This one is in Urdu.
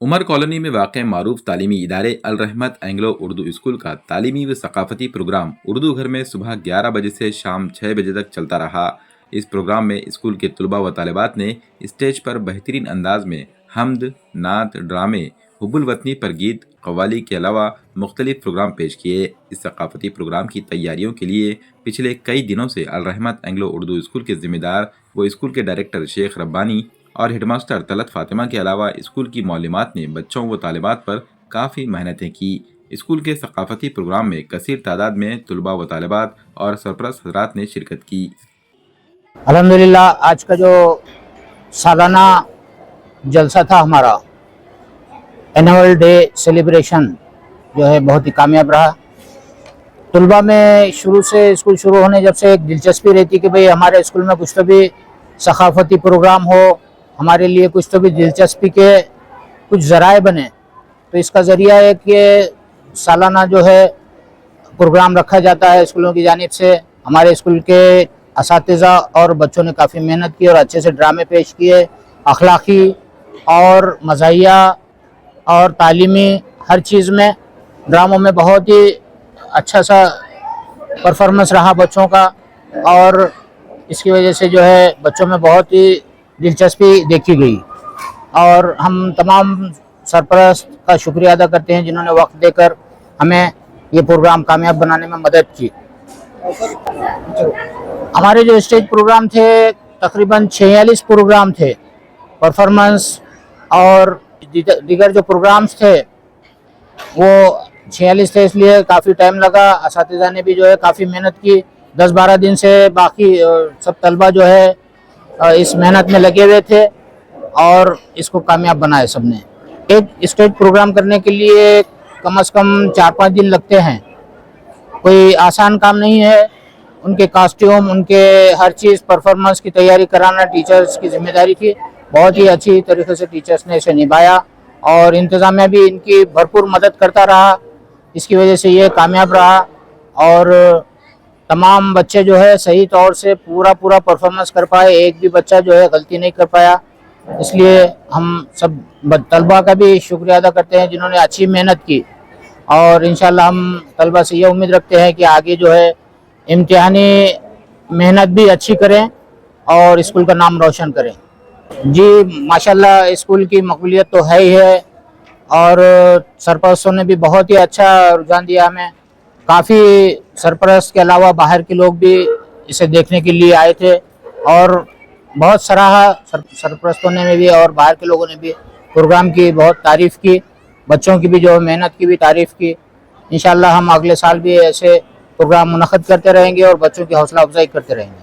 عمر کالونی میں واقع معروف تعلیمی ادارے الرحمت اینگلو اردو اسکول کا تعلیمی و ثقافتی پروگرام اردو گھر میں صبح 11 بجے سے شام 6 بجے تک چلتا رہا۔ اس پروگرام میں اسکول کے طلباء و طالبات نے اسٹیج پر بہترین انداز میں حمد، نعت، ڈرامے، حب الوطنی پر گیت، قوالی کے علاوہ مختلف پروگرام پیش کیے۔ اس ثقافتی پروگرام کی تیاریوں کے لیے پچھلے کئی دنوں سے الرحمت اینگلو اردو اسکول کے ذمہ دار و اسکول کے ڈائریکٹر شیخ ربانی اور ہیڈ ماسٹر طلعت فاطمہ کے علاوہ اسکول کی معلمات نے بچوں و طالبات پر کافی محنتیں کی۔ اسکول کے ثقافتی پروگرام میں کثیر تعداد میں طلباء و طالبات اور سرپرست حضرات نے شرکت کی۔ الحمدللہ آج کا جو سالانہ جلسہ تھا ہمارا اینول ڈے سیلیبریشن جو ہے بہت ہی کامیاب رہا۔ طلباء میں شروع سے اسکول شروع ہونے جب سے ایک دلچسپی رہتی کہ بھئی ہمارے اسکول میں کچھ تو بھی ثقافتی پروگرام ہو، ہمارے لیے کچھ تو بھی دلچسپی کے کچھ ذرائع بنے، تو اس کا ذریعہ ہے کہ سالانہ جو ہے پروگرام رکھا جاتا ہے اسکولوں کی جانب سے۔ ہمارے اسکول کے اساتذہ اور بچوں نے کافی محنت کی اور اچھے سے ڈرامے پیش کیے، اخلاقی اور مزاحیہ اور تعلیمی ہر چیز میں ڈراموں میں بہت ہی اچھا سا پرفارمنس رہا بچوں کا، اور اس کی وجہ سے جو ہے بچوں میں بہت ہی دلچسپی دیکھی گئی۔ اور ہم تمام سرپرست کا شکریہ ادا کرتے ہیں جنہوں نے وقت دے کر ہمیں یہ پروگرام کامیاب بنانے میں مدد کی۔ ہمارے جو اسٹیج پروگرام تھے تقریباً 46 پروگرام تھے، پرفارمنس اور دیگر جو پروگرامز تھے وہ 46 تھے، اس لیے کافی ٹائم لگا۔ اساتذہ نے بھی جو ہے کافی محنت کی، 10-12 دن سے باقی سب طلبہ جو ہے اس محنت میں لگے ہوئے تھے اور اس کو کامیاب بنایا سب نے۔ ایک اسٹیج پروگرام کرنے کے لیے کم از کم 4-5 دن لگتے ہیں، کوئی آسان کام نہیں ہے۔ ان کے کاسٹیوم، ان کے ہر چیز پرفارمنس کی تیاری کرانا ٹیچرز کی ذمہ داری تھی۔ بہت ہی اچھی طریقے سے ٹیچرز نے اسے نبھایا اور انتظامیہ بھی ان کی بھرپور مدد کرتا رہا، اس کی وجہ سے یہ کامیاب رہا۔ اور تمام بچے جو ہے صحیح طور سے پورا پرفارمنس کر پائے، ایک بھی بچہ جو ہے غلطی نہیں کر پایا۔ اس لیے ہم سب طلباء کا بھی شکریہ ادا کرتے ہیں جنہوں نے اچھی محنت کی، اور انشاءاللہ ہم طلباء سے یہ امید رکھتے ہیں کہ آگے جو ہے امتحانی محنت بھی اچھی کریں اور اسکول کا نام روشن کریں۔ جی ماشاءاللہ اسکول کی مقبولیت تو ہے ہی ہے، اور سرپرستوں نے بھی بہت ہی اچھا رجحان دیا ہمیں۔ کافی سرپرست کے علاوہ باہر کے لوگ بھی اسے دیکھنے کے لیے آئے تھے اور بہت سراہا سرپرستوں نے بھی اور باہر کے لوگوں نے بھی پروگرام کی بہت تعریف کی، بچوں کی بھی جو محنت کی بھی تعریف کی۔ انشاءاللہ ہم اگلے سال بھی ایسے پروگرام منعقد کرتے رہیں گے اور بچوں کی حوصلہ افزائی کرتے رہیں گے۔